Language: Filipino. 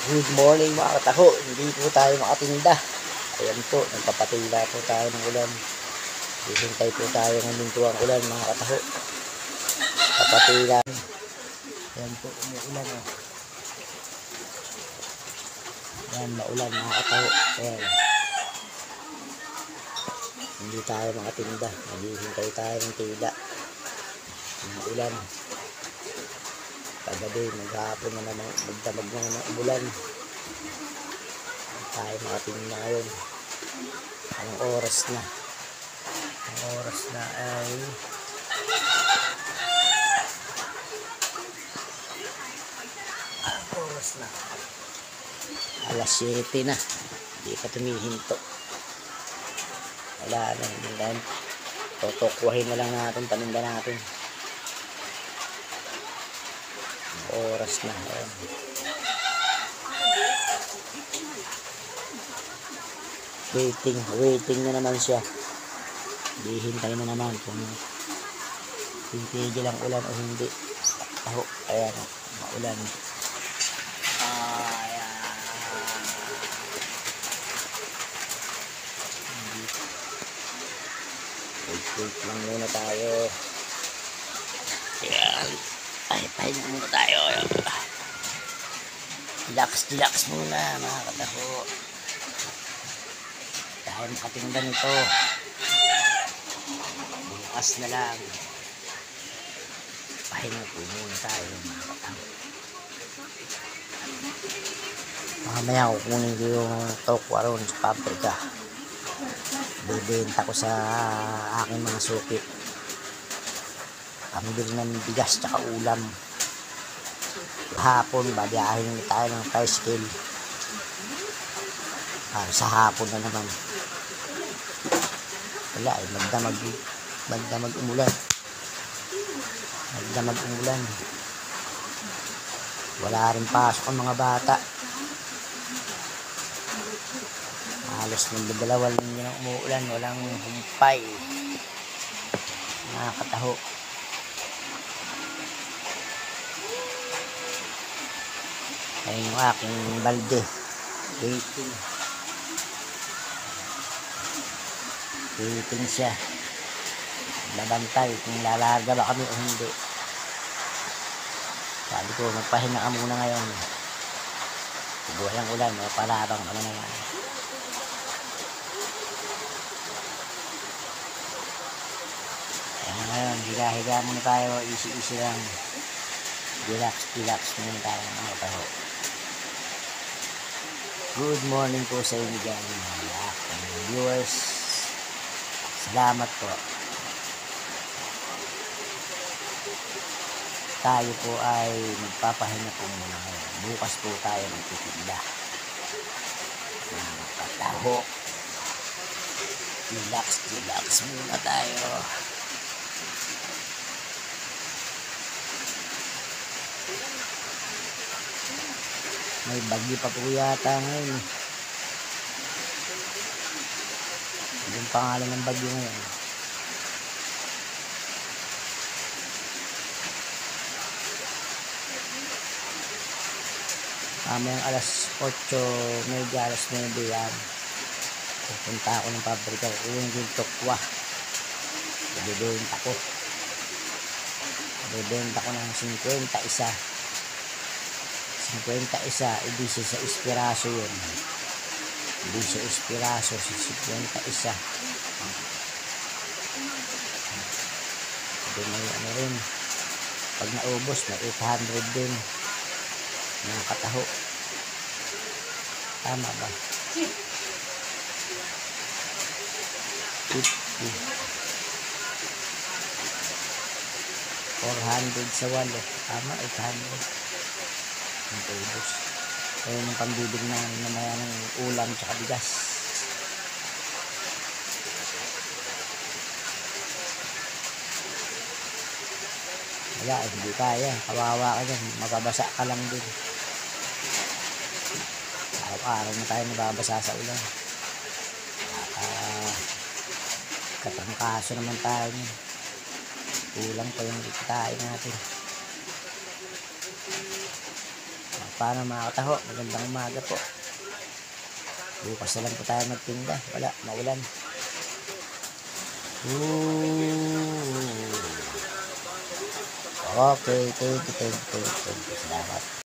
Good morning mga kataho, hindi po tayo makatinda. Ayan po, nagpapatila po tayo ng ulan. Hihintay po tayo ng mintuang ulan mga kataho. Papatila. Ayan po, umuulan o. Ayan, maulan mga kataho. Ayan. Hindi tayo makatinda. Naghihintay tayo ng tila. Umuulan. Kagabi, maghapon na naman, magdamag na ng umulan. Tayo makatingin ngayon. Anong oras na? Ang oras na ay alas 7 na. Hindi pa tumihinto. Wala na. Hindi. Totokwahin na lang natin, paninda natin. Oras na. Ayan. Waiting na naman siya. Hihintay na naman kung titigil ang ulan o hindi. Ayan, maulan. Ayan. Wait lang muna tayo. Ayan. Ay, pahinga muna tayo. Relax muna mga kataho. Dahil makatingda nito. Bukas na lang. Pahinga po muna tayo mga kataho. Mamaya kukunin ko yung tokwa ron sa pabrika. Bibenta ko sa aking mga suki. Pambili ng bigas tsaka ulam. Hapon, babiyahin tayo ng tricycle. Sa hapon na naman. Wala eh, magdamag umulan. Wala rin pasok ang mga bata. Halos nagdadalawa lang yun ang umuulan. Walang humpay. Mga kataho. Ayun yung aking balde. Waiting siya. Labantay kung lalarga ba kami o hindi. Sabi ko magpahinga ka muna ngayon. Buhay ang ulan o palabang ano na yan. Ayan ngayon, higa muna tayo. Easy lang. Relax muna tayo mga taho. Good morning po sa inyo dyan mga aking viewers. Salamat po. Tayo po ay magpapahinga po muna ngayon. Bukas po tayo magtitinda. Mga kataho. Relax muna tayo. May bagyo pa po yata ngayon. Yung pangalan ng bagyo ngayon. Mamayang alas 8, medya alas 9 yan. Pupunta ako ng pabrika. Kukunin ko yung tokwa. Ibibenta ko ng 51. 51, hindi siya sa espiraso yun. Hindi siya espiraso, sa 51. Hindi may ano rin. Pag naubos, may 800 din. Mga kataho. Tama ba? 50. 400 sa walo. Tama, 800. Ang ubos. Ayun yung pambibig namin na maya ng ulam tsaka bigas. Wala, hindi kaya. Kawawa ka dyan. Mababasa ka lang din. Araw-araw na tayo nababasa sa ulan. Katangkaso naman tayo niyan. Kulang pa yung ikitain natin. paano mga kataho, magandang umaga po. Bukas na lang po tayo magtinda. Wala, maulan. Okay, thank you. Salamat.